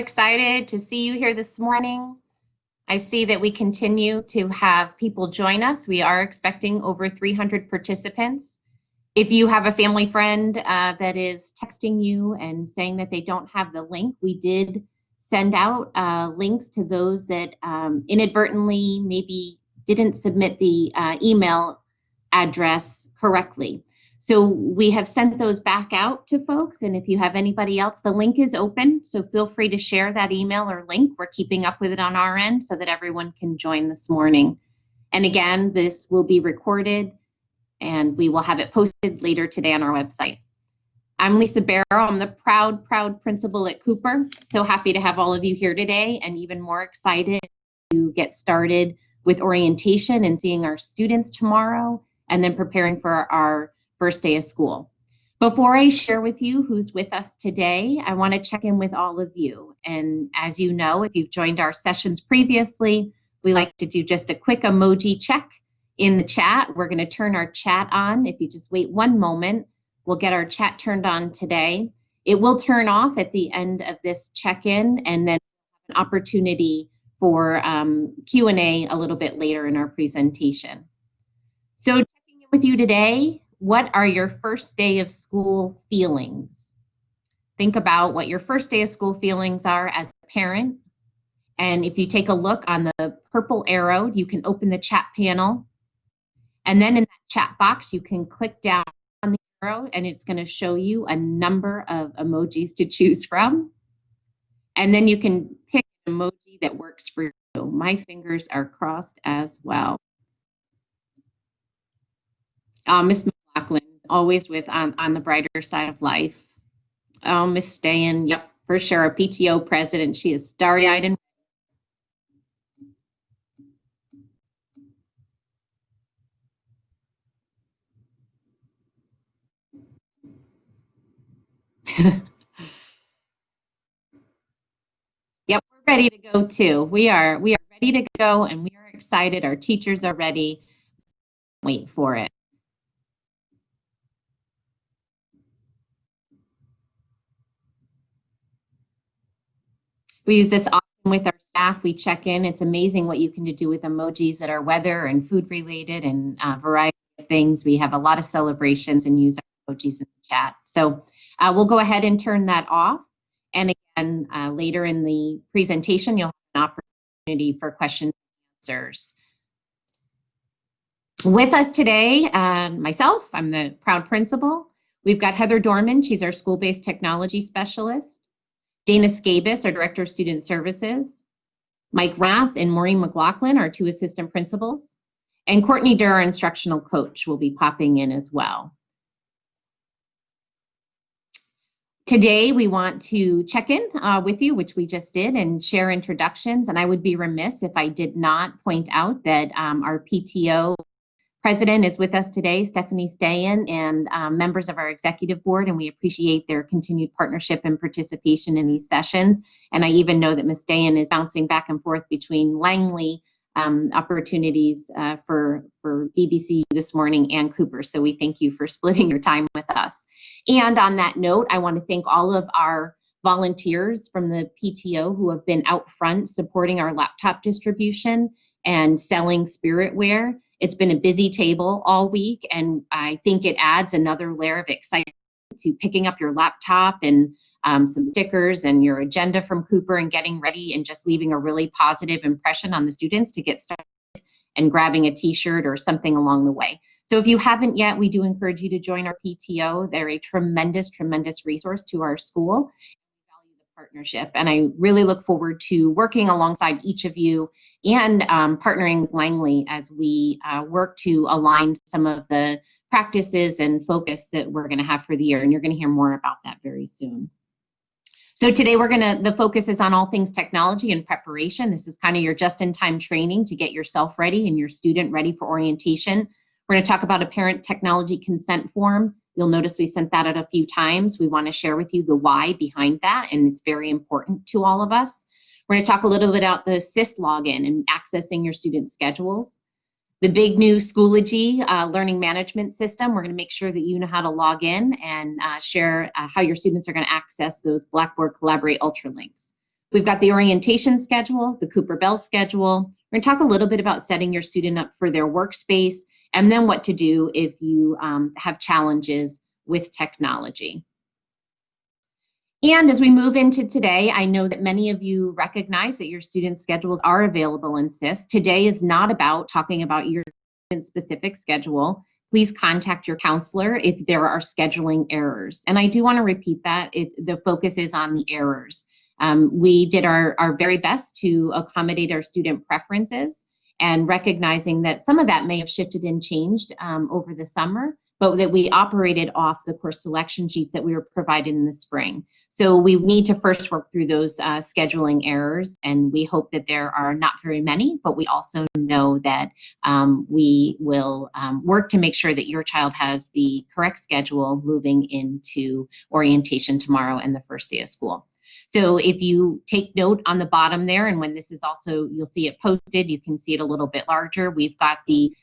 Excited to see you here this morning. I see that we continue to have people join us. We are expecting over 300 participants. If you have a family friend that is texting you and saying that they don't have the link, we did send out links to those that inadvertently maybe didn't submit the email address correctly. So we have sent those back out to folks, and if you have anybody else, the link is open, so feel free to share that email or link. We're keeping up with it on our end so that everyone can join this morning. And again, this will be recorded, and we will have it posted later today on our website. I'm Lisa Barrow. I'm the proud principal at Cooper. So happy to have all of you here today, and even more excited to get started with orientation and seeing our students tomorrow, and then preparing for our first day of school. Before I share with you who's with us today, I want to check in with all of you. And as you know, if you've joined our sessions previously, we like to do just a quick emoji check in the chat. We're going to turn our chat on. If you just wait one moment, we'll get our chat turned on today. It will turn off at the end of this check-in, and then an opportunity for Q&A a little bit later in our presentation. So checking in with you today, what are your first day of school feelings? Think about what your first day of school feelings are as a parent. And if you take a look on the purple arrow, you can open the chat panel. And then in that chat box, you can click down on the arrow, and it's going to show you a number of emojis to choose from. And then you can pick an emoji that works for you. My fingers are crossed as well. Miss McLaughlin, always with on the brighter side of life. Oh, Miss Stayan, yep, for sure, our PTO president. She is starry-eyed and yep, we're ready to go too. We are ready to go, and we are excited. Our teachers are ready. Wait for it. We use this often with our staff. We check in. It's amazing what you can do with emojis that are weather and food related and a variety of things. We have a lot of celebrations and use our emojis in the chat. So we'll go ahead and turn that off. And again, later in the presentation, you'll have an opportunity for questions and answers. With us today, myself, I'm the proud principal. We've got Heather Dorman. She's our school-based technology specialist. Dana Scabis, our Director of Student Services. Mike Rath and Maureen McLaughlin, our two assistant principals. And Courtney Durr, our instructional coach, will be popping in as well. Today, we want to check in with you, which we just did, and share introductions. And I would be remiss if I did not point out that our PTO president is with us today, Stephanie Stayan, and members of our executive board, and we appreciate their continued partnership and participation in these sessions. And I even know that Ms. Stayan is bouncing back and forth between Langley opportunities for BBCU this morning and Cooper. So we thank you for splitting your time with us. And on that note, I want to thank all of our volunteers from the PTO who have been out front supporting our laptop distribution and selling spiritware. It's been a busy table all week, and I think it adds another layer of excitement to picking up your laptop and some stickers and your agenda from Cooper and getting ready and just leaving a really positive impression on the students to get started and grabbing a t-shirt or something along the way. So if you haven't yet, we do encourage you to join our PTO. They're a tremendous resource to our school. Partnership, and I really look forward to working alongside each of you and partnering with Langley as we work to align some of the practices and focus that we're going to have for the year, and you're going to hear more about that very soon. So today the focus is on all things technology and preparation. This is kind of your just-in-time training to get yourself ready and your student ready for orientation. We're going to talk about a parent technology consent form. You'll notice we sent that out a few times. We want to share with you the why behind that, and it's very important to all of us. We're going to talk a little bit about the SIS login and accessing your student schedules. The big new Schoology learning management system. We're going to make sure that you know how to log in and share how your students are going to access those Blackboard Collaborate Ultra links. We've got the orientation schedule, the Cooper Bell schedule. We're going to talk a little bit about setting your student up for their workspace, and then what to do if you have challenges with technology. And as we move into today, I know that many of you recognize that your student schedules are available in SIS. Today is not about talking about your specific schedule. Please contact your counselor if there are scheduling errors. And I do want to repeat that the focus is on the errors. We did our very best to accommodate our student preferences, and recognizing that some of that may have shifted and changed over the summer, but that we operated off the course selection sheets that we were provided in the spring. So we need to first work through those scheduling errors, and we hope that there are not very many, but we also know that we will work to make sure that your child has the correct schedule moving into orientation tomorrow and the first day of school. So if you take note on the bottom there, and when this is also, you'll see it posted, you can see it a little bit larger. We've got the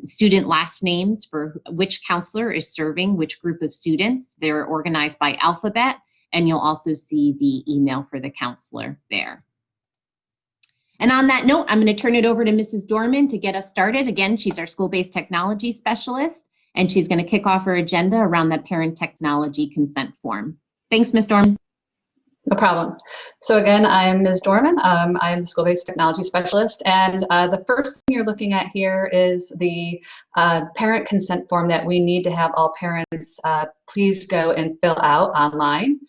student last names for which counselor is serving which group of students. They're organized by alphabet, and you'll also see the email for the counselor there. And on that note, I'm going to turn it over to Mrs. Dorman to get us started. Again, she's our school-based technology specialist, and she's going to kick off her agenda around that parent technology consent form. Thanks, Ms. Dorman. No problem. So again, I'm Ms. Dorman. I'm the school-based technology specialist, and the first thing you're looking at here is the parent consent form that we need to have all parents please go and fill out online.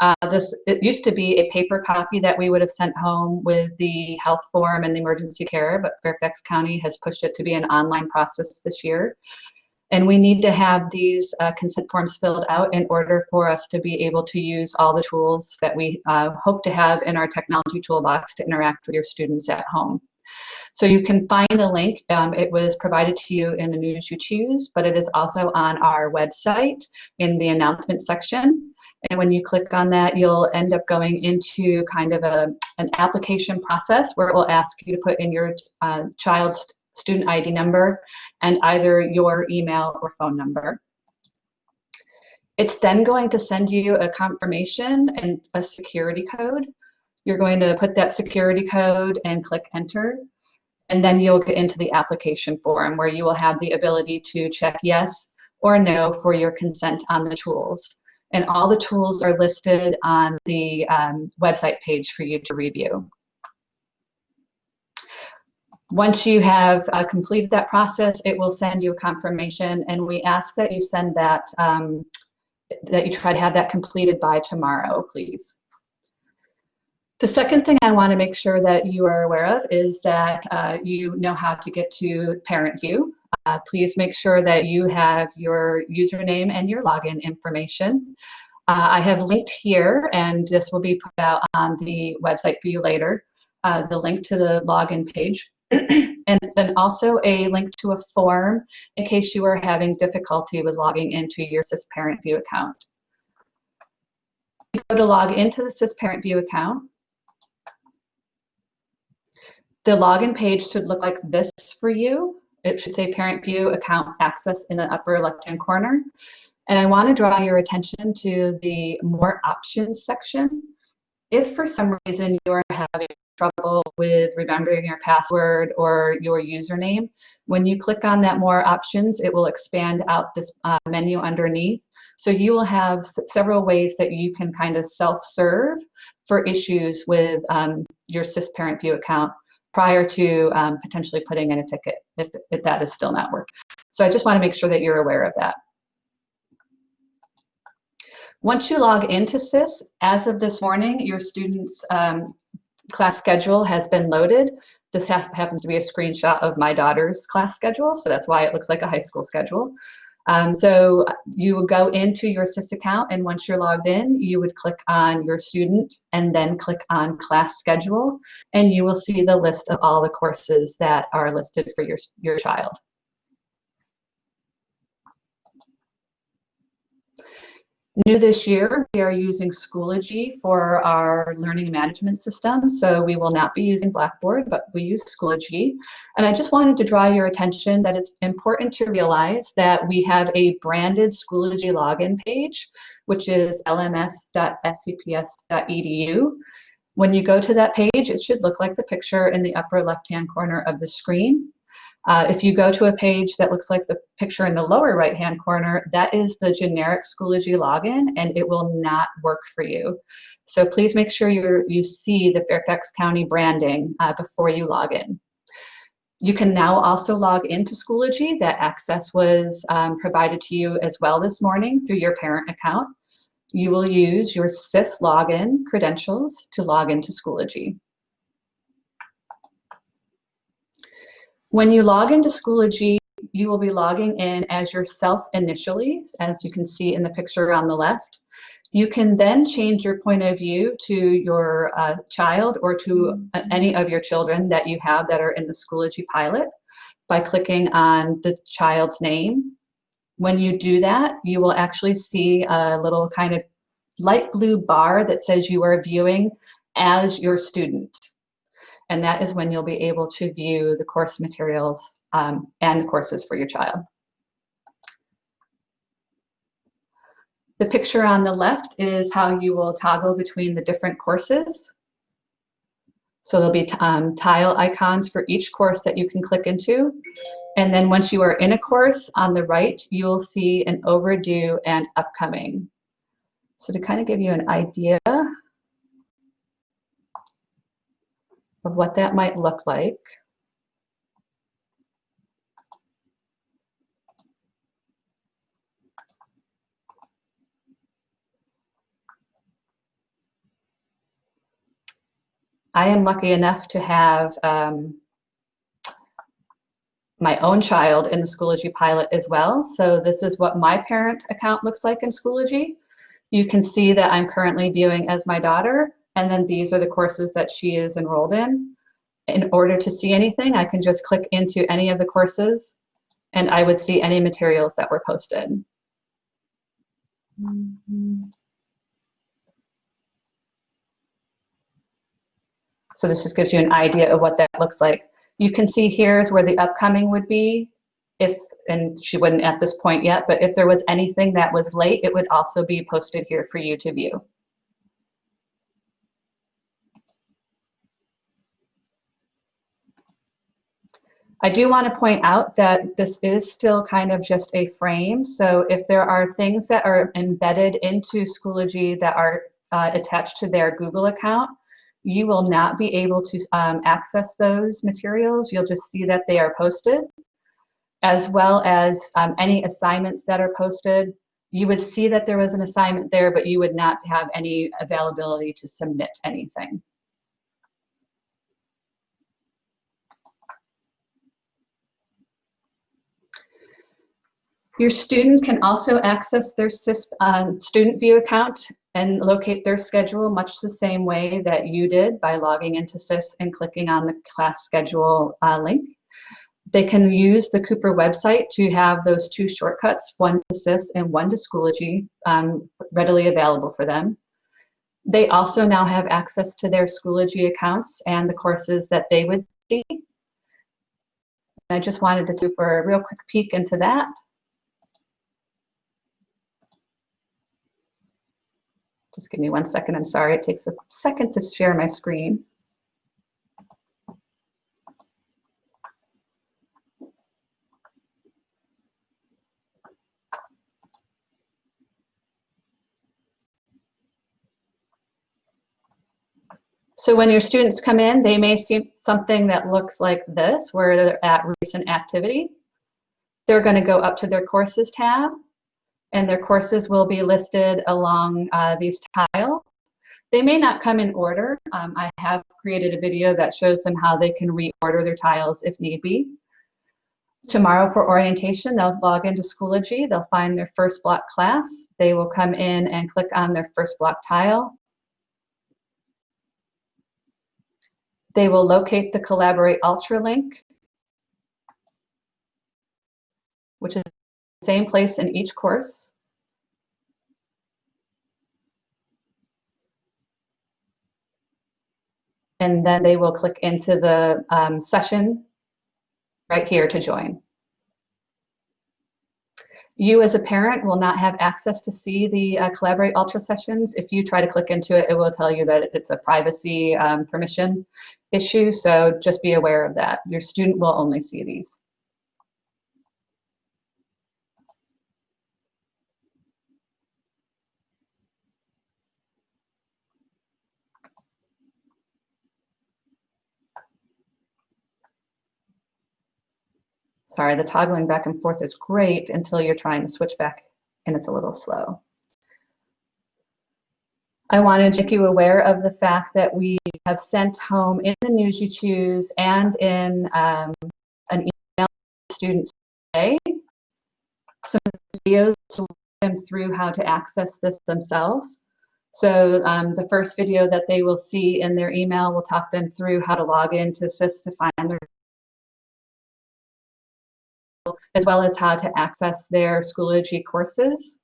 It used to be a paper copy that we would have sent home with the health form and the emergency care, but Fairfax County has pushed it to be an online process this year. And we need to have these consent forms filled out in order for us to be able to use all the tools that we hope to have in our technology toolbox to interact with your students at home. So you can find the link. It was provided to you in the News You Choose, but it is also on our website in the announcement section. And when you click on that, you'll end up going into kind of an application process where it will ask you to put in your child's student ID number and either your email or phone number. It's then going to send you a confirmation and a security code. You're going to put that security code and click enter, and then you'll get into the application form where you will have the ability to check yes or no for your consent on the tools. And all the tools are listed on the website page for you to review. Once you have completed that process, it will send you a confirmation, and we ask that you send that, that you try to have that completed by tomorrow, please. The second thing I want to make sure that you are aware of is that you know how to get to Parent View. Please make sure that you have your username and your login information. I have linked here, and this will be put out on the website for you later, the link to the login page. And then also a link to a form in case you are having difficulty with logging into your SIS Parent View account. You go to log into the SIS Parent View account. The login page should look like this for you. It should say Parent View account access in the upper left-hand corner. And I want to draw your attention to the More Options section. If for some reason you are having trouble with remembering your password or your username, when you click on that More Options, it will expand out this menu underneath. So you will have several ways that you can kind of self-serve for issues with your SIS Parent View account prior to potentially putting in a ticket if that is still not working. So I just want to make sure that you're aware of that. Once you log into SIS, as of this morning, your student's class schedule has been loaded. This happens to be a screenshot of my daughter's class schedule, so that's why it looks like a high school schedule. So you will go into your SIS account, and once you're logged in, you would click on your student and then click on class schedule, and you will see the list of all the courses that are listed for your child. New this year, we are using Schoology for our learning management system, so we will not be using Blackboard, but we use Schoology. And I just wanted to draw your attention that it's important to realize that we have a branded Schoology login page, which is lms.scps.edu. When you go to that page, it should look like the picture in the upper left-hand corner of the screen. If you go to a page that looks like the picture in the lower right-hand corner, that is the generic Schoology login, and it will not work for you. So please make sure you see the Fairfax County branding before you log in. You can now also log into Schoology. That access was provided to you as well this morning through your parent account. You will use your SIS login credentials to log into Schoology. When you log into Schoology, you will be logging in as yourself initially, as you can see in the picture on the left. You can then change your point of view to your child or to any of your children that you have that are in the Schoology pilot by clicking on the child's name. When you do that, you will actually see a little kind of light blue bar that says you are viewing as your student. And that is when you'll be able to view the course materials and the courses for your child. The picture on the left is how you will toggle between the different courses. So there'll be tile icons for each course that you can click into. And then once you are in a course, on the right, you will see an overdue and upcoming. So to kind of give you an idea of what that might look like. I am lucky enough to have my own child in the Schoology pilot as well. So this is what my parent account looks like in Schoology. You can see that I'm currently viewing as my daughter, and then these are the courses that she is enrolled in. In order to see anything, I can just click into any of the courses, and I would see any materials that were posted. So this just gives you an idea of what that looks like. You can see here is where the upcoming would be, and she wouldn't at this point yet, but if there was anything that was late, it would also be posted here for you to view. I do want to point out that this is still kind of just a frame. So if there are things that are embedded into Schoology that are attached to their Google account, you will not be able to access those materials. You'll just see that they are posted, as well as any assignments that are posted. You would see that there was an assignment there, but you would not have any availability to submit anything. Your student can also access their SIS student view account and locate their schedule much the same way that you did by logging into SIS and clicking on the class schedule link. They can use the Cooper website to have those two shortcuts, one to SIS and one to Schoology, readily available for them. They also now have access to their Schoology accounts and the courses that they would see. I just wanted to do for a real quick peek into that. Just give me 1 second, I'm sorry, it takes a second to share my screen. So when your students come in, they may see something that looks like this, where they're at recent activity. They're going to go up to their courses tab, and their courses will be listed along these tiles. They may not come in order. I have created a video that shows them how they can reorder their tiles if need be. Tomorrow for orientation, they'll log into Schoology. They'll find their first block class. They will come in and click on their first block tile. They will locate the Collaborate Ultra link, which is the same place in each course. And then they will click into the session right here to join. You as a parent will not have access to see the Collaborate Ultra sessions. If you try to click into it, it will tell you that it's a privacy permission issue, so just be aware of that. Your student will only see these. Sorry, the toggling back and forth is great until you're trying to switch back and it's a little slow. I wanted to make you aware of the fact that we have sent home in the news you choose and in an email to students today some videos to walk them through how to access this themselves. So the first video that they will see in their email will talk them through how to log into SIS to find their, as well as how to access their Schoology courses.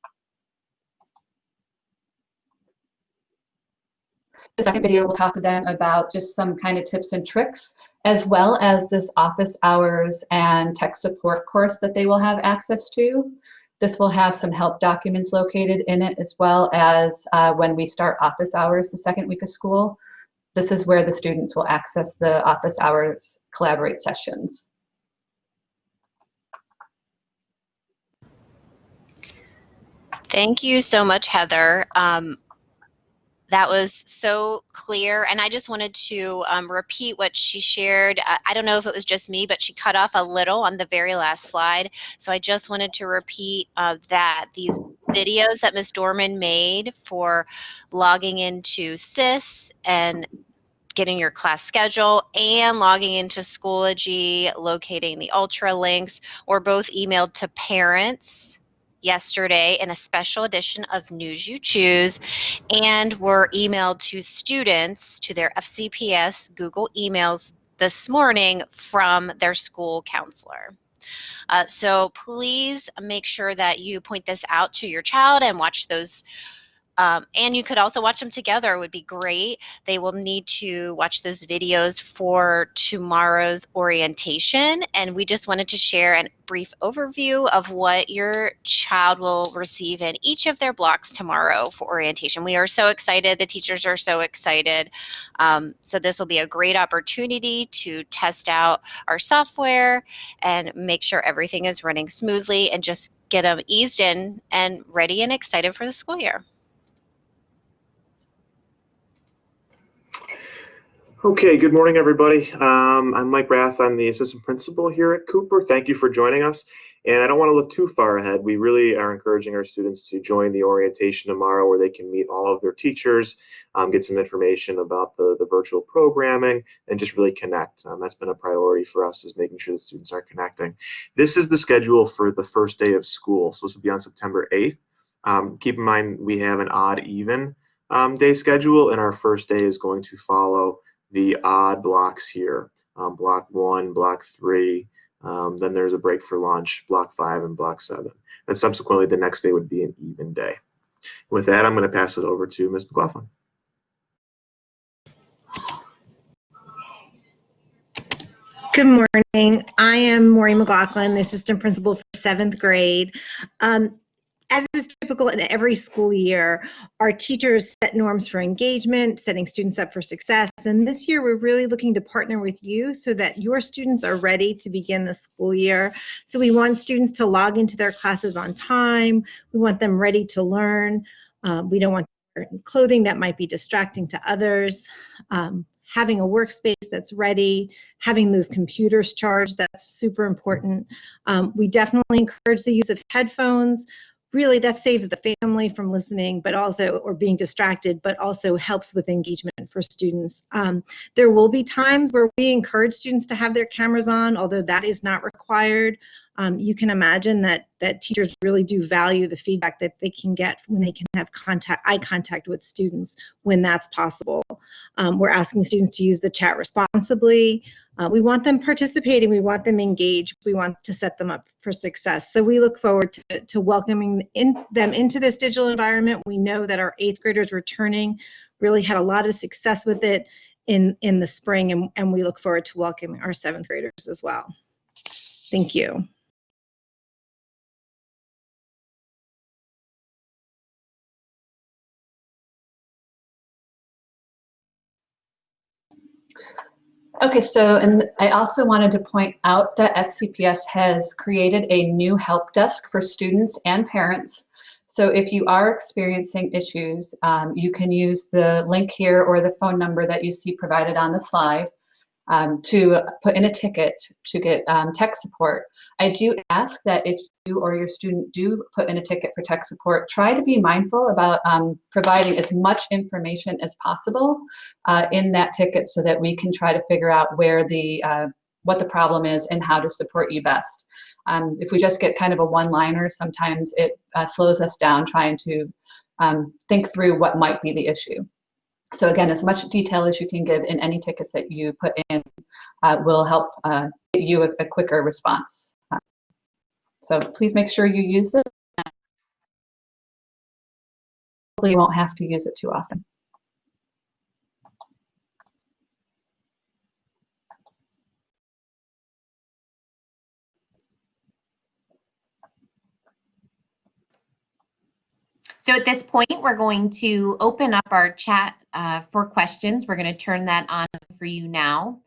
The second video will talk to them about just some kind of tips and tricks, as well as this office hours and tech support course that they will have access to. This will have some help documents located in it, as well as when we start office hours the second week of school. This is where the students will access the office hours Collaborate sessions. Thank you so much, Heather. That was so clear, and I just wanted to repeat what she shared. I don't know if it was just me, but she cut off a little on the very last slide, so I just wanted to repeat that these videos that Ms. Dorman made for logging into SIS and getting your class schedule and logging into Schoology, locating the Ultra links, were both emailed to parents yesterday in a special edition of News You Choose, and were emailed to students to their FCPS Google emails this morning from their school counselor. So please make sure that you point this out to your child and watch those. And you could also watch them together. It would be great. They will need to watch those videos for tomorrow's orientation. And we just wanted to share a brief overview of what your child will receive in each of their blocks tomorrow for orientation. We are so excited. The teachers are so excited. So this will be a great opportunity to test out our software and make sure everything is running smoothly and just get them eased in and ready and excited for the school year. Okay, good morning, everybody. I'm Mike Rath. I'm the assistant principal here at Cooper. Thank you for joining us. And I don't want to look too far ahead. We really are encouraging our students to join the orientation tomorrow, where they can meet all of their teachers, get some information about the virtual programming, and just really connect. That's been a priority for us, is making sure the students are connecting. This is the schedule for the first day of school. So this will be on September 8th. Keep in mind, we have an odd-even day schedule, and our first day is going to follow the odd blocks here, block 1, block 3, then there's a break for lunch, block 5 and block 7. And subsequently, the next day would be an even day. With that, I'm going to pass it over to Ms. McLaughlin. Good morning. I am Maureen McLaughlin, the assistant principal for 7th grade. As is typical in every school year, our teachers set norms for engagement, setting students up for success. And this year, we're really looking to partner with you so that your students are ready to begin the school year. So we want students to log into their classes on time. We want them ready to learn. We don't want clothing that might be distracting to others. Having a workspace that's ready, having those computers charged, that's super important. We definitely encourage the use of headphones. Really, that saves the family from listening, but also, or being distracted, but also helps with engagement for students. There will be times where we encourage students to have their cameras on, although that is not required. You can imagine that teachers really do value the feedback that they can get when they can have eye contact with students when that's possible. We're asking students to use the chat responsibly. We want them participating. We want them engaged. We want to set them up for success. So we look forward to welcoming them into this digital environment. We know that our 8th graders returning really had a lot of success with it in the spring, and we look forward to welcoming our 7th graders as well. Thank you. Okay, so and I also wanted to point out that FCPS has created a new help desk for students and parents. So if you are experiencing issues, you can use the link here or the phone number that you see provided on the slide to put in a ticket to get tech support. I do ask that if you or your student do put in a ticket for tech support, try to be mindful about providing as much information as possible in that ticket so that we can try to figure out where what the problem is and how to support you best. If we just get kind of a one-liner, sometimes it slows us down trying to think through what might be the issue. So again, as much detail as you can give in any tickets that you put in will help get you a quicker response. So please make sure you use this. Hopefully you won't have to use it too often. So at this point, we're going to open up our chat for questions. We're going to turn that on for you now.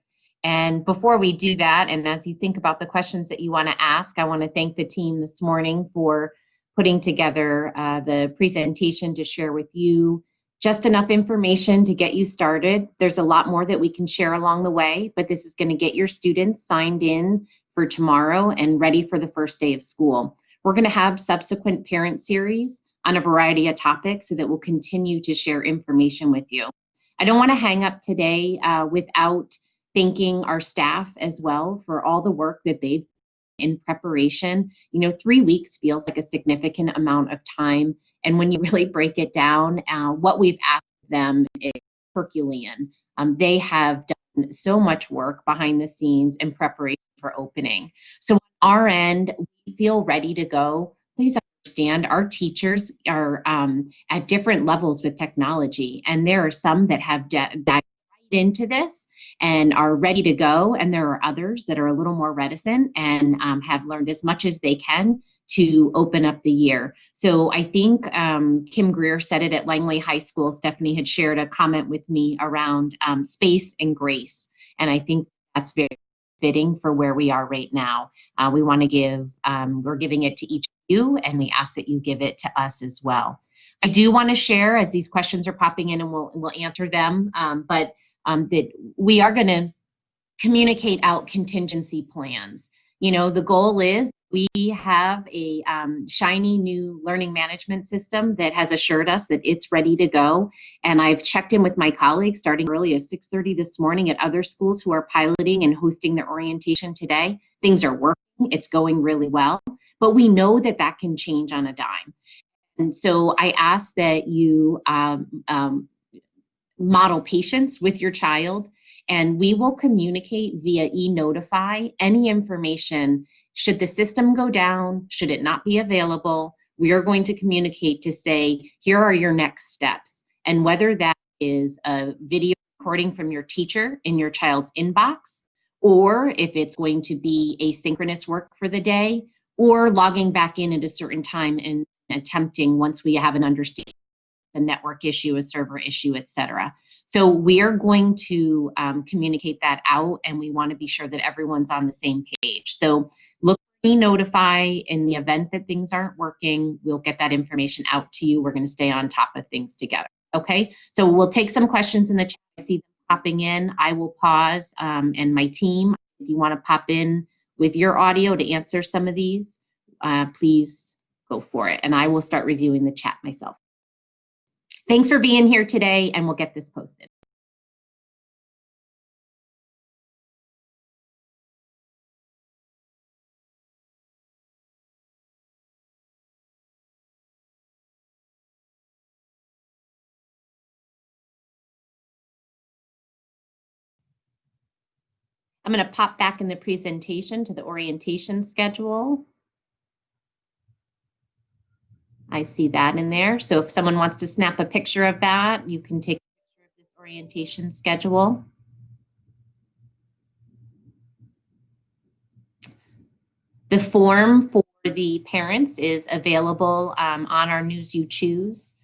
And before we do that, and as you think about the questions that you want to ask, I want to thank the team this morning for putting together the presentation to share with you just enough information to get you started. There's a lot more that we can share along the way, but this is going to get your students signed in for tomorrow and ready for the first day of school. We're going to have subsequent parent series on a variety of topics so that we'll continue to share information with you. I don't want to hang up today without thanking our staff as well for all the work that they've done in preparation. You know, 3 weeks feels like a significant amount of time, and when you really break it down, what we've asked them is Herculean. They have done so much work behind the scenes in preparation for opening. So on our end, we feel ready to go. Please understand our teachers are at different levels with technology, and there are some that have dived right into this and are ready to go, and there are others that are a little more reticent and have learned as much as they can to open up the year. So I think Kim Greer said it at Langley High School. Stephanie had shared a comment with me around space and grace, and I think that's very fitting for where we are right now. We want to give, we're giving it to each of you, and we ask that you give it to us as well. I do want to share, as these questions are popping in, and we'll answer them, that we are going to communicate out contingency plans. You know, the goal is we have a shiny new learning management system that has assured us that it's ready to go. And I've checked in with my colleagues starting early as 6:30 this morning at other schools who are piloting and hosting their orientation today. Things are working, it's going really well, but we know that that can change on a dime. And so I ask that you model patience with your child, and we will communicate via e-notify any information. Should the system go down, should it not be available, we are going to communicate to say, here are your next steps. And whether that is a video recording from your teacher in your child's inbox, or if it's going to be asynchronous work for the day, or logging back in at a certain time and attempting, once we have an understanding, a network issue, a server issue, etc. So we are going to communicate that out, and we want to be sure that everyone's on the same page. So look for e-notify in the event that things aren't working. We'll get that information out to you. We're going to stay on top of things together. Okay, so we'll take some questions in the chat. I see them popping in. I will pause, and my team, if you want to pop in with your audio to answer some of these, please go for it. And I will start reviewing the chat myself. Thanks for being here today, and we'll get this posted. I'm going to pop back in the presentation to the orientation schedule. I see that in there. So if someone wants to snap a picture of that, you can take a picture of this orientation schedule. The form for the parents is available on our News You Choose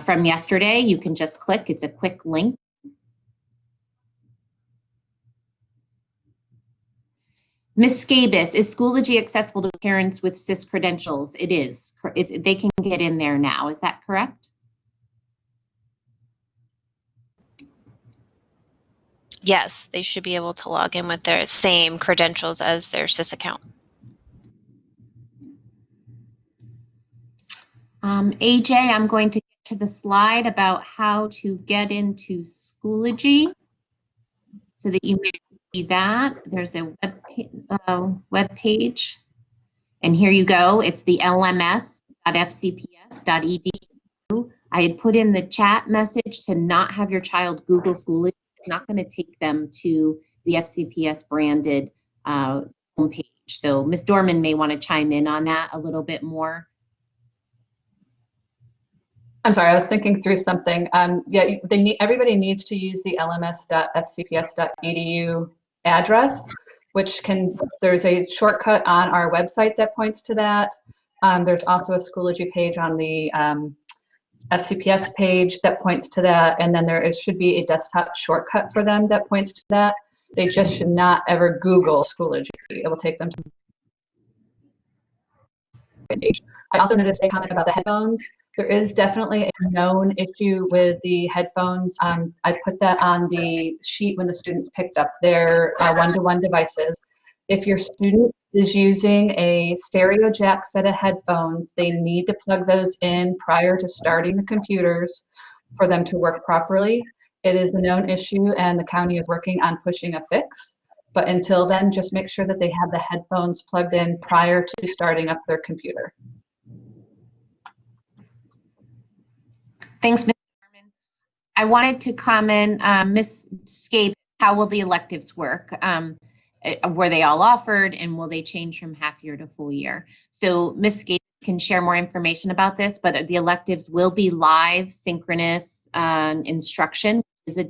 from yesterday. You can just click, it's a quick link. Ms. Scabis, is Schoology accessible to parents with SIS credentials? It is. They can get in there now. Is that correct? Yes, they should be able to log in with their same credentials as their SIS account. AJ, I'm going to get to the slide about how to get into Schoology so that you may see that. There's a web page, and here you go. It's the lms.fcps.edu. I had put in the chat message to not have your child Google Schoology. It's not going to take them to the FCPS branded homepage. So Ms. Dorman may want to chime in on that a little bit more. I'm sorry, I was thinking through something. Yeah, everybody needs to use the lms.fcps.edu address, there's a shortcut on our website that points to that. There's also a Schoology page on the FCPS page that points to that, and then there should be a desktop shortcut for them that points to that. They just should not ever Google Schoology. It will take them to the page. I also noticed a comment about the headphones. There is definitely a known issue with the headphones. I put that on the sheet when the students picked up their one-to-one devices. If your student is using a stereo jack set of headphones, they need to plug those in prior to starting the computers for them to work properly. It is a known issue, and the county is working on pushing a fix. But until then, just make sure that they have the headphones plugged in prior to starting up their computer. Thanks, Ms. Norman. I wanted to comment, Ms. Scape, how will the electives work? Were they all offered, and will they change from half year to full year? So Ms. Scape can share more information about this, but the electives will be live, synchronous instruction. Is a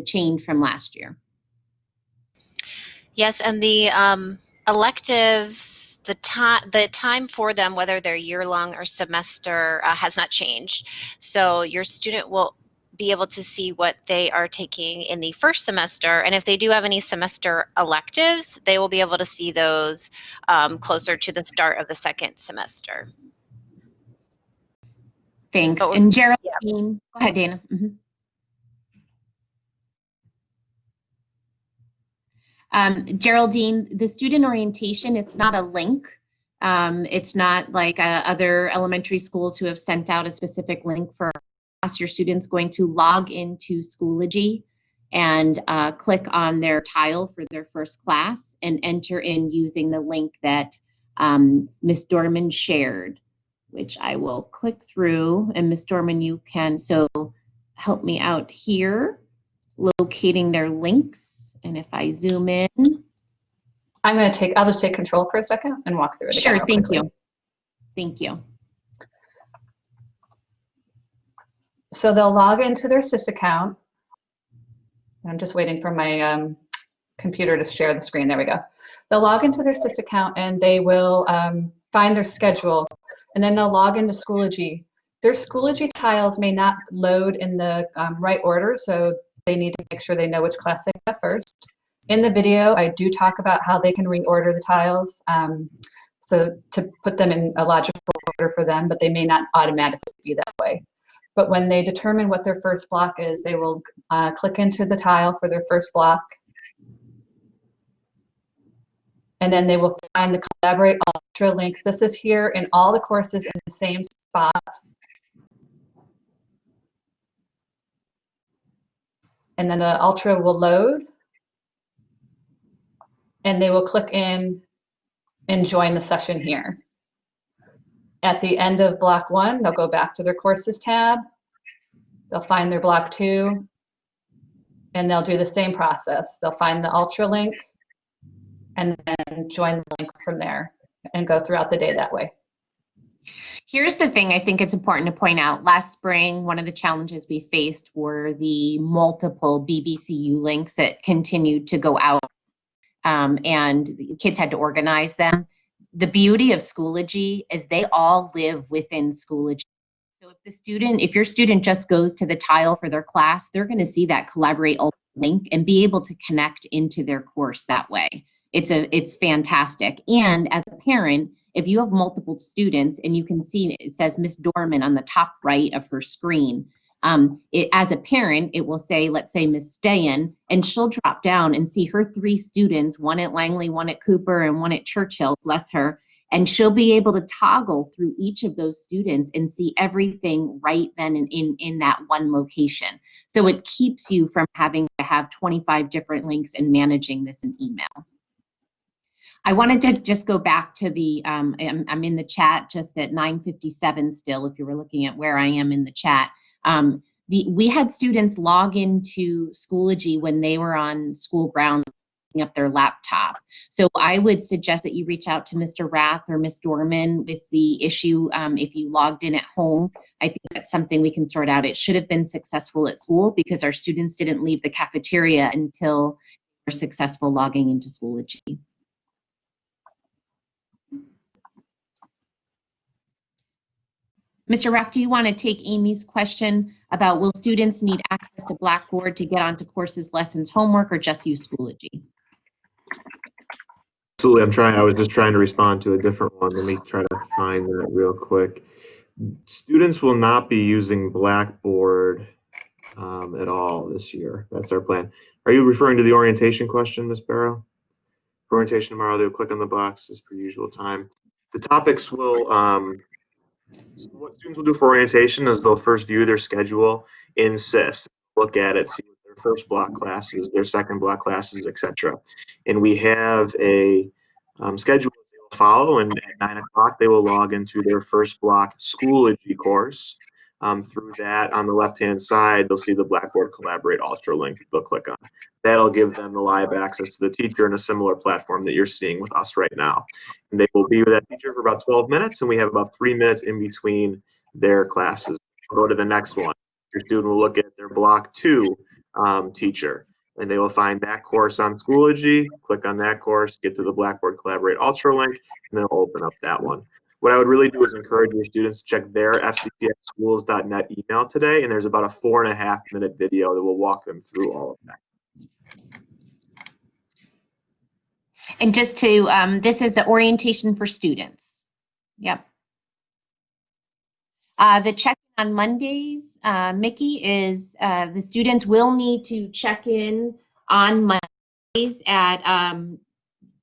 change from last year. Yes, and the electives, the time for them, whether they're year-long or semester, has not changed. So your student will be able to see what they are taking in the first semester, and if they do have any semester electives, they will be able to see those closer to the start of the second semester. Thanks. And Geraldine, yeah. Go ahead, Dana. Geraldine, the student orientation, it's not a link. It's not like other elementary schools who have sent out a specific link for class. Your student's going to log into Schoology and click on their tile for their first class and enter in using the link that Ms. Dorman shared, which I will click through. And Ms. Dorman, you can help me out here, locating their links. And if I zoom in, I'll just take control for a second and walk through it. Sure, thank you. Thank you. So they'll log into their SIS account. I'm just waiting for my computer to share the screen. There we go. They'll log into their SIS account and they will find their schedule, and then they'll log into Schoology. Their Schoology tiles may not load in the right order, so they need to make sure they know which class they have first. In the video, I do talk about how they can reorder the tiles, so to put them in a logical order for them, but they may not automatically be that way. But when they determine what their first block is, they will click into the tile for their first block, and then they will find the Collaborate Ultra link. This is here in all the courses in the same spot. And then the Ultra will load, and they will click in and join the session here. At the end of block 1, they'll go back to their courses tab, they'll find their block 2, and they'll do the same process. They'll find the Ultra link and then join the link from there and go throughout the day that way. Here's the thing I think it's important to point out. Last spring, one of the challenges we faced were the multiple BBCU links that continued to go out, and the kids had to organize them. The beauty of Schoology is they all live within Schoology. So if your student just goes to the tile for their class, they're going to see that Collaborate link and be able to connect into their course that way. It's fantastic. And as a parent, if you have multiple students and you can see it says Miss Dorman on the top right of her screen, as a parent, it will say, let's say Miss Stayan, and she'll drop down and see her 3 students, one at Langley, one at Cooper, and one at Churchill, bless her. And she'll be able to toggle through each of those students and see everything right then and in that one location. So it keeps you from having to have 25 different links and managing this in email. I wanted to just go back to the, I'm in the chat just at 9:57 still, if you were looking at where I am in the chat. We had students log into Schoology when they were on school grounds up their laptop. So I would suggest that you reach out to Mr. Rath or Ms. Dorman with the issue if you logged in at home. I think that's something we can sort out. It should have been successful at school because our students didn't leave the cafeteria until they were successful logging into Schoology. Mr. Rath, do you want to take Amy's question about will students need access to Blackboard to get onto courses, lessons, homework, or just use Schoology? Absolutely. I was just trying to respond to a different one. Let me try to find that real quick. Students will not be using Blackboard at all this year. That's our plan. Are you referring to the orientation question, Ms. Barrow? For orientation tomorrow, they'll click on the box as per usual time. The topics will, so what students will do for orientation is they'll first view their schedule in SIS, look at it, see what their first block classes, their second block classes, etc. And we have a schedule that they will follow, and at 9 o'clock they will log into their first block Schoology course. Through that, on the left-hand side, they'll see the Blackboard Collaborate Ultra link that they'll click on. That'll give them the live access to the teacher in a similar platform that you're seeing with us right now. And they will be with that teacher for about 12 minutes, and we have about 3 minutes in between their classes. We'll go to the next one. Your student will look at their Block 2 teacher, and they will find that course on Schoology, click on that course, get to the Blackboard Collaborate Ultra link, and then they'll open up that one. What I would really do is encourage your students to check their fcpschools.net email today, and there's about a 4.5-minute video that will walk them through all of that. And just to, this is the orientation for students. Yep. The check-in on Mondays, Mickey, is the students will need to check in on Mondays at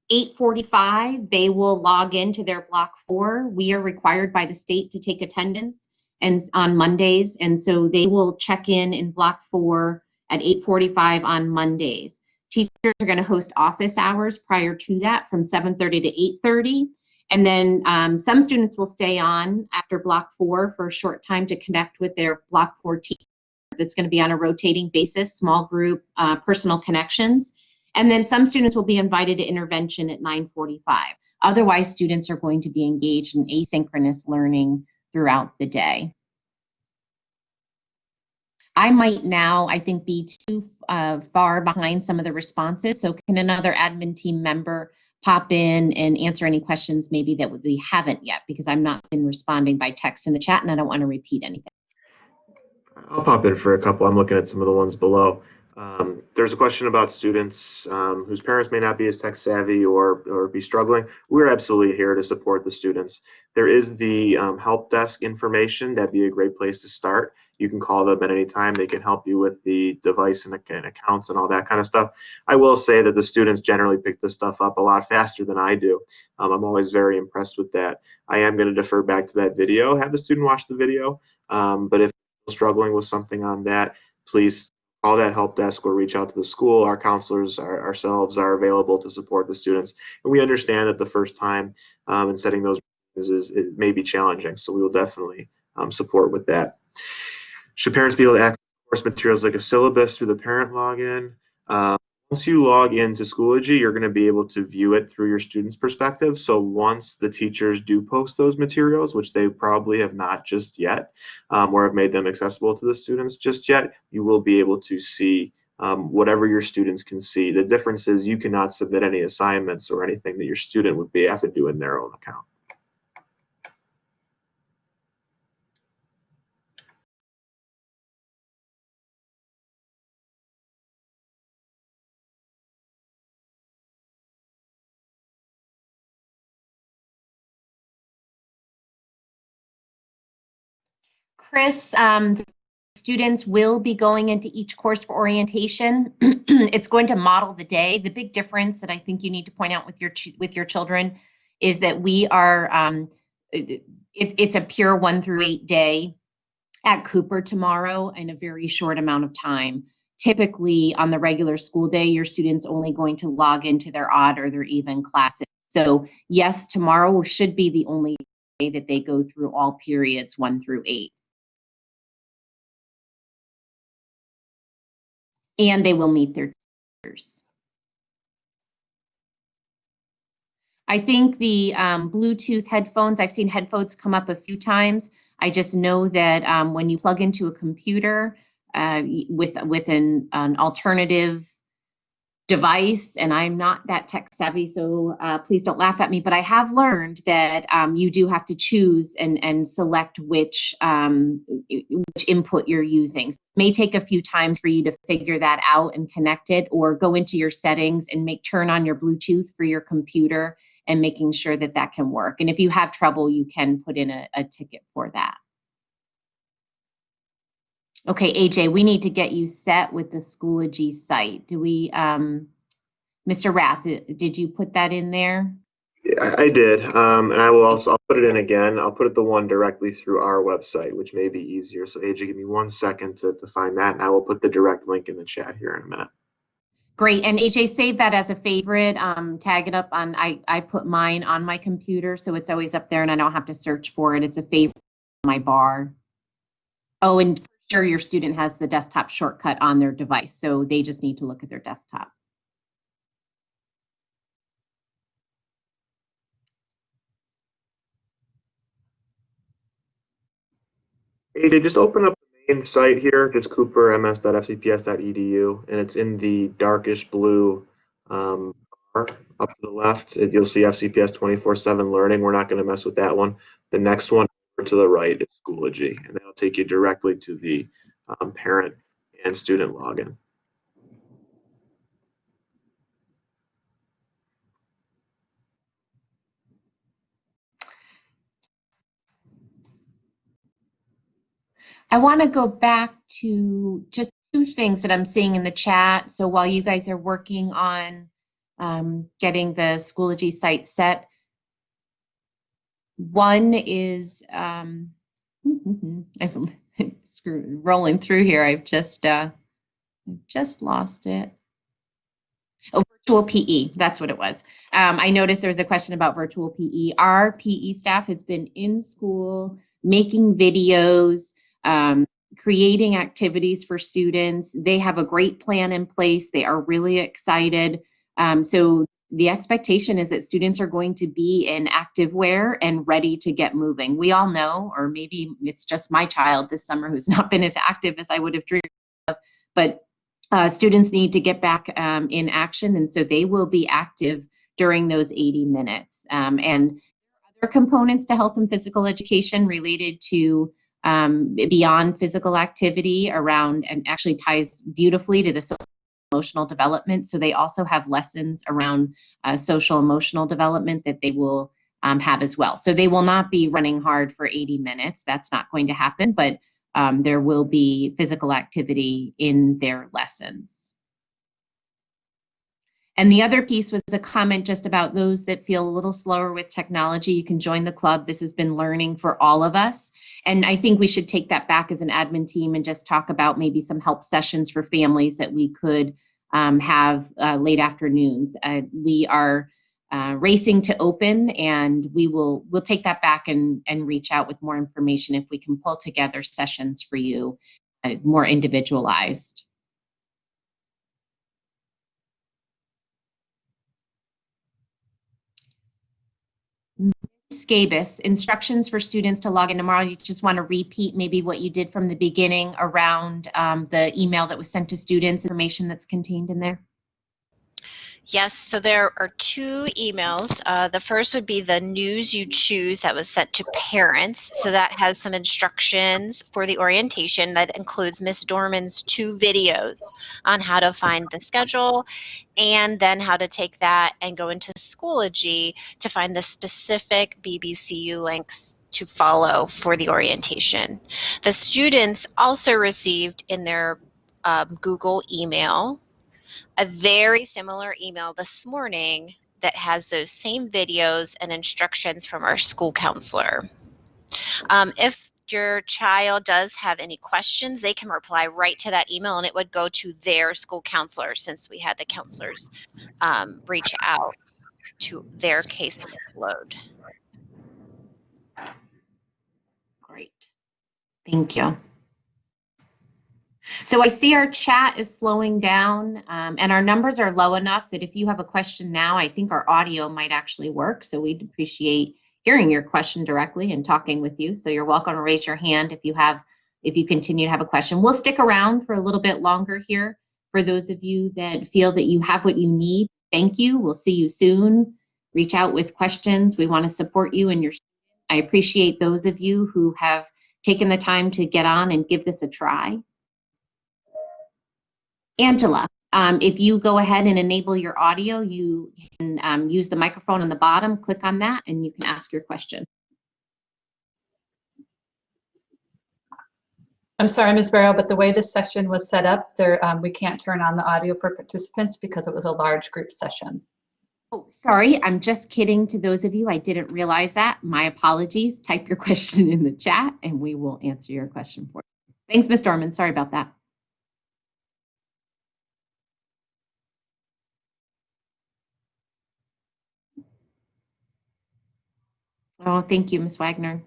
8:45. They will log into their Block 4. We are required by the state to take attendance and on Mondays, and so they will check in Block 4 at 8:45 on Mondays. Teachers are going to host office hours prior to that from 7:30 to 8:30. And then some students will stay on after Block 4 for a short time to connect with their Block 4 teacher. That's going to be on a rotating basis, small group, personal connections. And then some students will be invited to intervention at 9:45. Otherwise, students are going to be engaged in asynchronous learning throughout the day. I might now, I think, be too far behind some of the responses. So can another admin team member pop in and answer any questions maybe that we haven't yet, because I'm not been responding by text in the chat and I don't want to repeat anything. I'll pop in for a couple. I'm looking at some of the ones below. There's a question about students whose parents may not be as tech savvy or be struggling. We're absolutely here to support the students. There is the help desk information. That'd be a great place to start. You can call them at any time. They can help you with the device and accounts and all that kind of stuff. I will say that the students generally pick this stuff up a lot faster than I do. I'm always very impressed with that. I am going to defer back to that video, have the student watch the video. But if you're struggling with something on that, please call that help desk or reach out to the school. Our counselors ourselves are available to support the students. And we understand that the first time in setting those it may be challenging. So we will definitely support with that. Should parents be able to access course materials like a syllabus through the parent login? Once you log into Schoology, you're going to be able to view it through your student's perspective. So once the teachers do post those materials, which they probably have not just yet, or have made them accessible to the students just yet, you will be able to see whatever your students can see. The difference is you cannot submit any assignments or anything that your student would have to do in their own account. Chris, students will be going into each course for orientation. It's going to model the day. The big difference that I think you need to point out with your children is that we are it's a pure 1 through 8 day at Cooper tomorrow in a very short amount of time. Typically on the regular school day, your students only going to log into their odd or their even classes. So yes, tomorrow should be the only day that they go through all periods 1 through 8. And they will meet their teachers. I think the Bluetooth headphones, I've seen headphones come up a few times. I just know that when you plug into a computer with an alternative device, and I'm not that tech savvy, so please don't laugh at me, but I have learned that you do have to choose and select which input you're using. So it may take a few times for you to figure that out and connect it, or go into your settings and turn on your Bluetooth for your computer and making sure that that can work. And if you have trouble, you can put in a ticket for that. Okay, AJ, we need to get you set with the Schoology site. Do we, Mr. Rath, did you put that in there? Yeah, I did, and I'll put it in again. I'll put the one directly through our website, which may be easier. So AJ, give me 1 second to find that, and I will put the direct link in the chat here in a minute. Great, and AJ, save that as a favorite. Tag it up on, I put mine on my computer, so it's always up there and I don't have to search for it. It's a favorite on my bar. Oh, and for sure your student has the desktop shortcut on their device, so they just need to look at their desktop. AJ, just open up the main site here, just cooperms.fcps.edu, and it's in the darkish blue bar up to the left. You'll see FCPS 24/7 Learning. We're not going to mess with that one. The next one to the right is Schoology, and that'll take you directly to the parent and student login. I want to go back to just 2 things that I'm seeing in the chat. So while you guys are working on getting the Schoology site set, one is, I'm rolling through here. I've just lost it. Oh, virtual PE, that's what it was. I noticed there was a question about virtual PE. Our PE staff has been in school making videos, creating activities for students. They have a great plan in place. They are really excited. So the expectation is that students are going to be in active wear and ready to get moving. We all know, or maybe it's just my child this summer who's not been as active as I would have dreamed of, but students need to get back in action, and so they will be active during those 80 minutes. And other components to health and physical education related to beyond physical activity around, and actually ties beautifully to the social emotional development. So they also have lessons around social emotional development that they will have as well. So they will not be running hard for 80 minutes. That's not going to happen, but there will be physical activity in their lessons. And the other piece was a comment just about those that feel a little slower with technology. You can join the club. This has been learning for all of us. And I think we should take that back as an admin team and just talk about maybe some help sessions for families that we could have late afternoons. We are racing to open, and we'll take that back and reach out with more information if we can pull together sessions for you, more individualized. Scabus, instructions for students to log in tomorrow. You just want to repeat maybe what you did from the beginning around the email that was sent to students, information that's contained in there? Yes, so there are 2 emails. The first would be the news you choose that was sent to parents. So that has some instructions for the orientation that includes Ms. Dorman's 2 videos on how to find the schedule, and then how to take that and go into Schoology to find the specific BBCU links to follow for the orientation. The students also received in their Google email a very similar email this morning that has those same videos and instructions from our school counselor. If your child does have any questions, they can reply right to that email and it would go to their school counselor, since we had the counselors reach out to their caseload. Great. Thank you. So I see our chat is slowing down, and our numbers are low enough that if you have a question now, I think our audio might actually work. So we'd appreciate hearing your question directly and talking with you. So you're welcome to raise your hand if you continue to have a question. We'll stick around for a little bit longer here. For those of you that feel that you have what you need, thank you. We'll see you soon. Reach out with questions. We want to support you and your students. I appreciate those of you who have taken the time to get on and give this a try. Angela, if you go ahead and enable your audio, you can use the microphone on the bottom, click on that, and you can ask your question. I'm sorry, Ms. Barrow, but the way this session was set up, we can't turn on the audio for participants because it was a large group session. Oh, sorry, I'm just kidding to those of you. I didn't realize that. My apologies. Type your question in the chat and we will answer your question for you. Thanks, Ms. Dorman. Sorry about that. Oh, thank you, Ms. Wagner.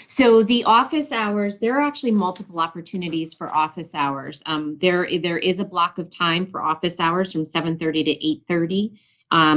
So the office hours, there are actually multiple opportunities for office hours. There is a block of time for office hours from 7:30 to 8:30.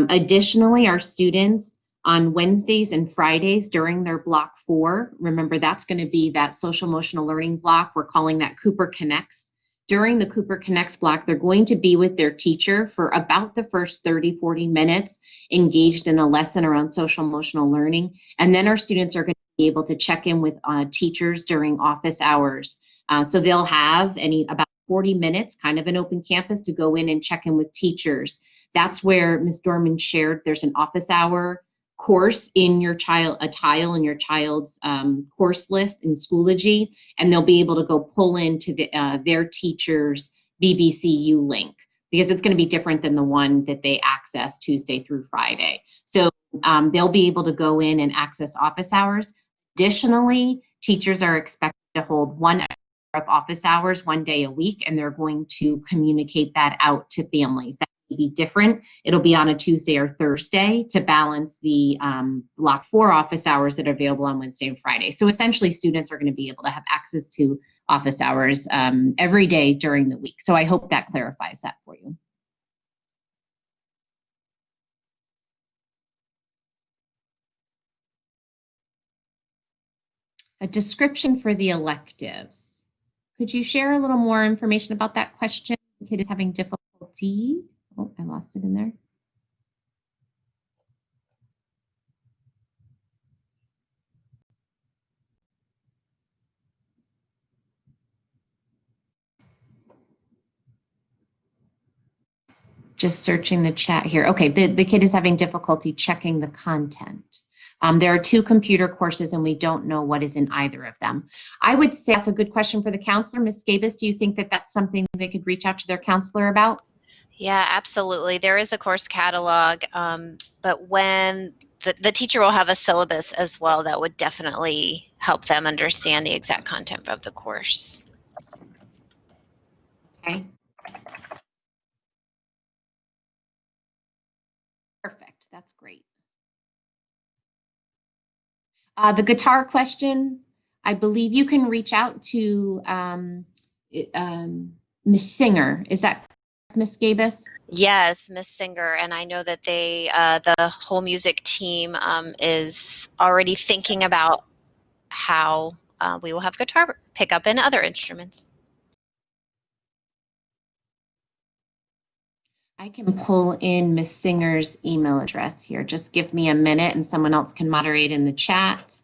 Additionally, our students on Wednesdays and Fridays during their block 4, remember that's going to be that social emotional learning block. We're calling that Cooper Connects. During the Cooper Connects block, they're going to be with their teacher for about the first 30-40 minutes engaged in a lesson around social emotional learning. And then our students are going to be able to check in with teachers during office hours. So they'll have about 40 minutes, kind of an open campus, to go in and check in with teachers. That's where Ms. Dorman shared there's an office hour course in a tile in your child's course list in Schoology, and they'll be able to go pull into their teacher's BBCU link, because it's going to be different than the one that they access Tuesday through Friday. So they'll be able to go in and access office hours. Additionally, teachers are expected to hold 1 hour of office hours 1 day a week, and they're going to communicate that out to families. That may be different. It'll be on a Tuesday or Thursday to balance the block 4 office hours that are available on Wednesday and Friday. So essentially, students are going to be able to have access to office hours every day during the week. So I hope that clarifies that for you. A description for the electives. Could you share a little more information about that question? The kid is having difficulty. Oh, I lost it in there. Just searching the chat here. Okay, the kid is having difficulty checking the content. There are 2 computer courses and we don't know what is in either of them. I would say that's a good question for the counselor. Ms. Scabis, do you think that that's something they could reach out to their counselor about? Yeah, absolutely. There is a course catalog, but when the teacher will have a syllabus as well, that would definitely help them understand the exact content of the course. Okay. Perfect. That's great. The guitar question, I believe you can reach out to Miss Singer. Is that Miss Gabus? Yes, Miss Singer, and I know that the whole music team is already thinking about how we will have guitar pickup and other instruments. I can pull in Miss Singer's email address here. Just give me a minute and someone else can moderate in the chat.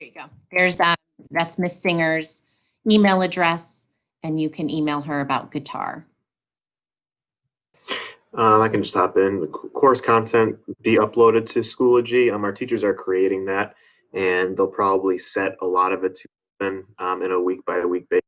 There you go. There's that's Miss Singer's email address, and you can email her about guitar. I can just hop in. The course content be uploaded to Schoology. Our teachers are creating that, and they'll probably set a lot of it to open in a week-by-week basis.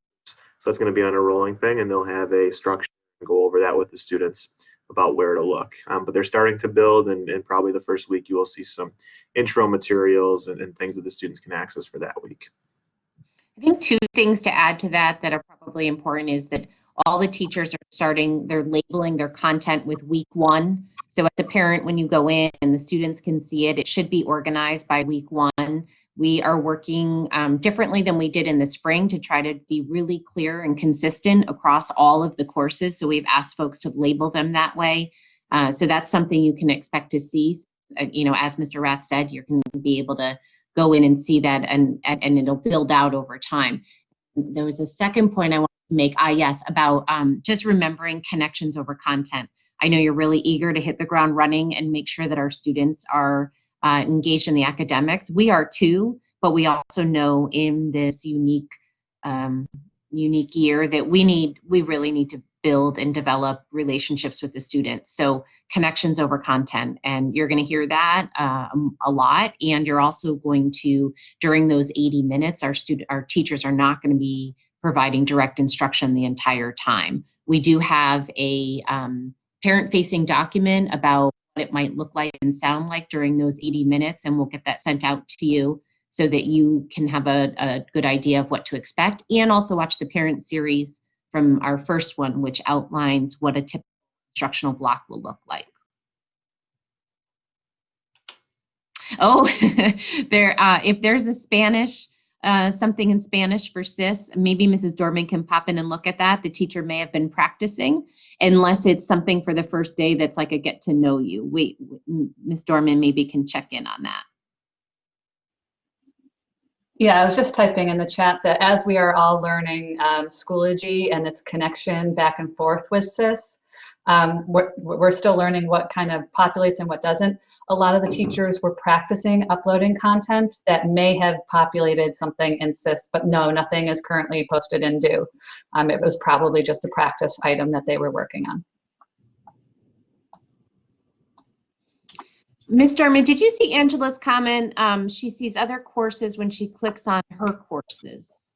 So it's going to be on a rolling thing, and they'll have a structure and go over that with the students about where to look. But they're starting to build, and probably the first week you will see some intro materials and things that the students can access for that week. I think two things to add to that that are probably important is that all the teachers are they're labeling their content with week 1. So as a parent, when you go in and the students can see it, it should be organized by week 1. We are working differently than we did in the spring to try to be really clear and consistent across all of the courses. So we've asked folks to label them that way. So that's something you can expect to see. As Mr. Rath said, you're going to be able to go in and see that, and it'll build out over time. There was a second point I wanted to make, yes, about just remembering connections over content. I know you're really eager to hit the ground running and make sure that our students are engaged in the academics. We are too, but we also know in this unique year that we really need to build and develop relationships with the students. So connections over content, and you're going to hear that a lot. And you're also going to, during those 80 minutes, our teachers are not going to be providing direct instruction the entire time. We do have a parent-facing document about what it might look like and sound like during those 80 minutes, and we'll get that sent out to you so that you can have a good idea of what to expect, and also watch the parent series from our first one, which outlines what a typical instructional block will look like. Oh, if there's a Spanish, something in Spanish for SIS, maybe Mrs. Dorman can pop in and look at that. The teacher may have been practicing, unless it's something for the first day that's like a get to know you. Wait, Ms. Dorman maybe can check in on that. Yeah, I was just typing in the chat that as we are all learning Schoology and its connection back and forth with SIS, we're still learning what kind of populates and what doesn't. A lot of the teachers were practicing uploading content that may have populated something in SIS, but no, nothing is currently posted in due. It was probably just a practice item that they were working on. Ms. Dorman, did you see Angela's comment? She sees other courses when she clicks on her courses.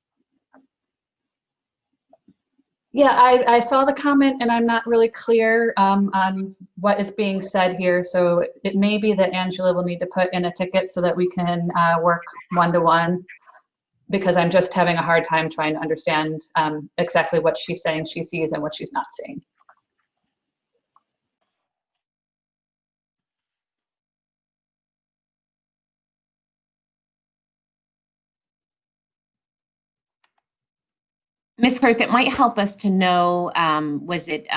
Yeah, I saw the comment, and I'm not really clear on what is being said here. So it may be that Angela will need to put in a ticket so that we can work one-to-one, because I'm just having a hard time trying to understand exactly what she's saying she sees and what she's not seeing. Ms. Kurth, it might help us to know, was it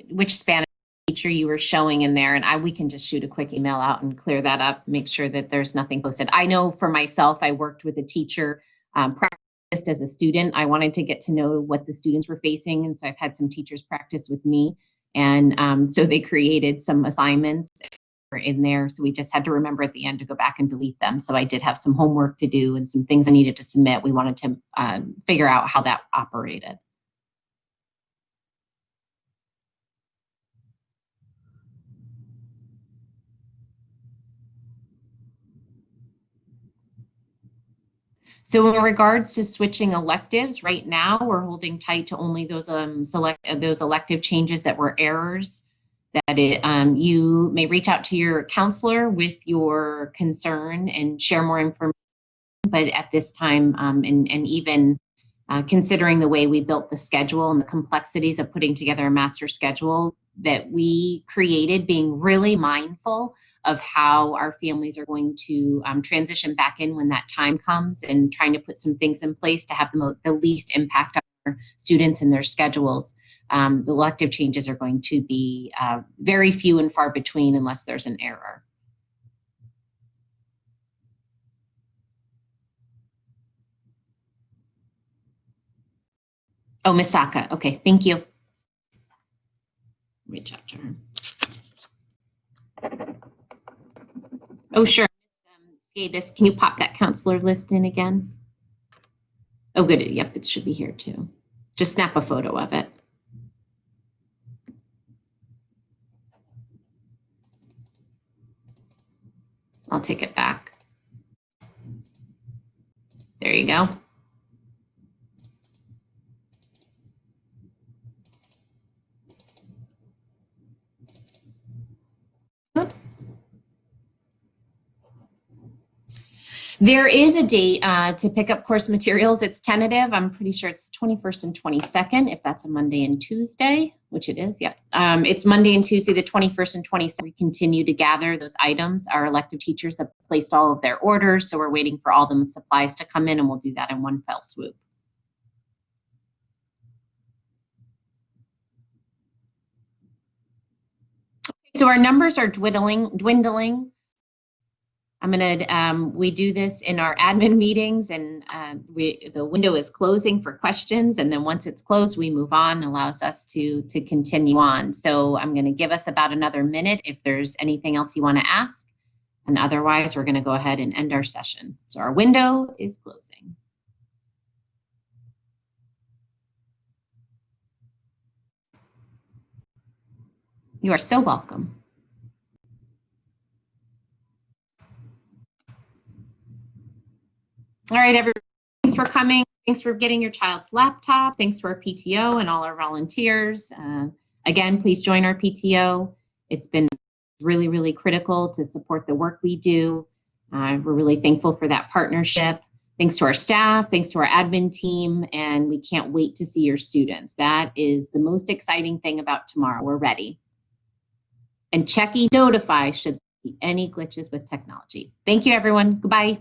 which Spanish teacher you were showing in there, and we can just shoot a quick email out and clear that up, make sure that there's nothing posted. I know for myself, I worked with a teacher, practiced as a student. I wanted to get to know what the students were facing, and so I've had some teachers practice with me, and so they created some assignments in there, so we just had to remember at the end to go back and delete them. So I did have some homework to do and some things I needed to submit. We wanted to figure out how that operated. So in regards to switching electives, right now we're holding tight to only those those elective changes that were errors. You may reach out to your counselor with your concern and share more information. But at this time, and even considering the way we built the schedule and the complexities of putting together a master schedule that we created, being really mindful of how our families are going to transition back in when that time comes, and trying to put some things in place to have the least impact on our students and their schedules. The elective changes are going to be very few and far between unless there's an error. Oh, Ms. Saka. Okay, thank you. Reach out to her. Oh, sure. Scabis, can you pop that counselor list in again? Oh, good. Yep, it should be here too. Just snap a photo of it. I'll take it back. There you go. There is a date to pick up course materials. It's tentative. I'm pretty sure it's 21st and 22nd, if that's a Monday and Tuesday, which it is. Yep. It's Monday and Tuesday, the 21st and 22nd. We continue to gather those items. Our elective teachers have placed all of their orders, so we're waiting for all the supplies to come in, and we'll do that in one fell swoop. So our numbers are dwindling. We do this in our admin meetings, and the window is closing for questions, and then once it's closed, we move on, allows us to continue on. So I'm going to give us about another minute if there's anything else you want to ask, and otherwise we're going to go ahead and end our session. So our window is closing. You are so welcome. All right, everybody, thanks for coming. Thanks for getting your child's laptop. Thanks to our PTO and all our volunteers. Again, please join our PTO. It's been really, really critical to support the work we do. We're really thankful for that partnership. Thanks to our staff, thanks to our admin team, and we can't wait to see your students. That is the most exciting thing about tomorrow. We're ready. And check notify should there be any glitches with technology. Thank you, everyone. Goodbye.